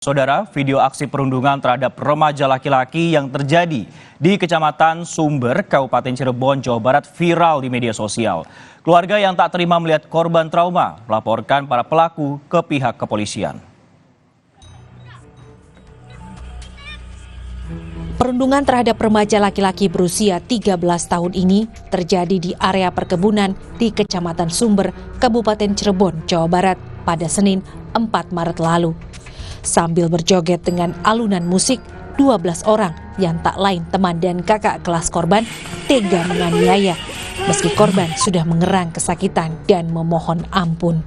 Saudara, video aksi perundungan terhadap remaja laki-laki yang terjadi di Kecamatan Sumber, Kabupaten Cirebon, Jawa Barat viral di media sosial. Keluarga yang tak terima melihat korban trauma melaporkan para pelaku ke pihak kepolisian. Perundungan terhadap remaja laki-laki berusia 13 tahun ini terjadi di area perkebunan di Kecamatan Sumber, Kabupaten Cirebon, Jawa Barat pada Senin 4 Maret lalu. Sambil berjoget dengan alunan musik, 12 orang yang tak lain teman dan kakak kelas korban tega menganiaya, meski korban sudah mengerang kesakitan dan memohon ampun.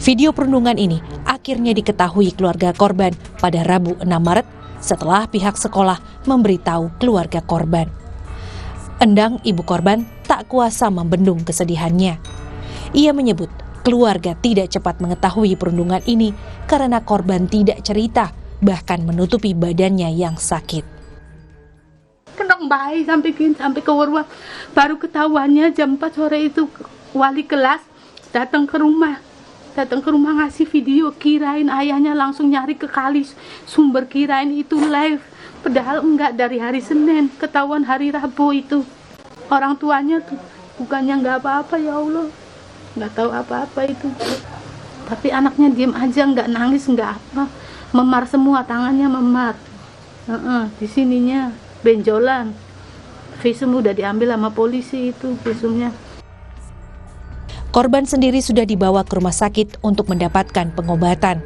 Video perundungan ini akhirnya diketahui keluarga korban pada Rabu 6 Maret setelah pihak sekolah memberitahu keluarga korban. Endang ibu korban tak kuasa membendung kesedihannya. Ia menyebut keluarga tidak cepat mengetahui perundungan ini karena korban tidak cerita, bahkan menutupi badannya yang sakit. Tenang baik sampai ke rumah. Baru ketahuannya jam 4 sore itu wali kelas datang ke rumah ngasih video, kirain ayahnya langsung nyari ke kali Sumber, kirain itu live. Padahal enggak, dari hari Senin, ketahuan hari Rabu itu. Orang tuanya tuh bukannya enggak apa-apa, ya Allah. Nggak tahu apa-apa itu, tapi anaknya diem aja, nggak nangis, nggak apa, memar semua, tangannya memar, di sininya benjolan, visum udah diambil sama polisi itu visumnya. Korban sendiri sudah dibawa ke rumah sakit untuk mendapatkan pengobatan.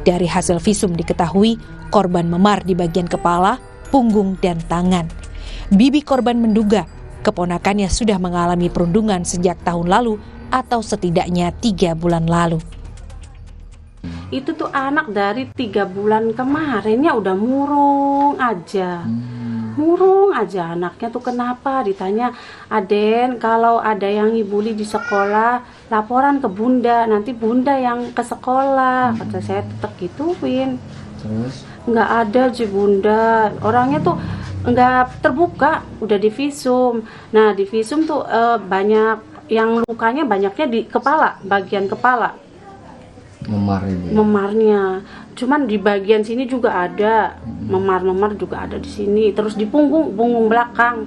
Dari hasil visum diketahui korban memar di bagian kepala, punggung, dan tangan. Bibi korban menduga keponakannya sudah mengalami perundungan sejak tahun lalu atau setidaknya 3 bulan lalu. Itu tuh anak dari 3 bulan kemarinnya udah murung aja anaknya tuh. Kenapa? Ditanya, Aden, kalau ada yang ngibuli di sekolah laporan ke bunda, nanti bunda yang ke sekolah. Kata saya tetap gituin. Terus? Nggak ada sih bunda, orangnya tuh nggak terbuka, udah di visum. Nah di visum tuh banyak yang lukanya, banyaknya di kepala, bagian kepala. Memarnya. Cuman di bagian sini juga ada, memar juga ada di sini. Terus di punggung belakang.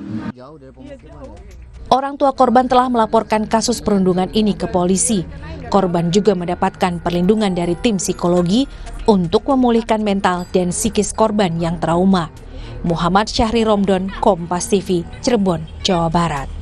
Orang tua korban telah melaporkan kasus perundungan ini ke polisi. Korban juga mendapatkan perlindungan dari tim psikologi untuk memulihkan mental dan psikis korban yang trauma. Muhammad Syahri Romdon, Kompas TV, Cirebon, Jawa Barat.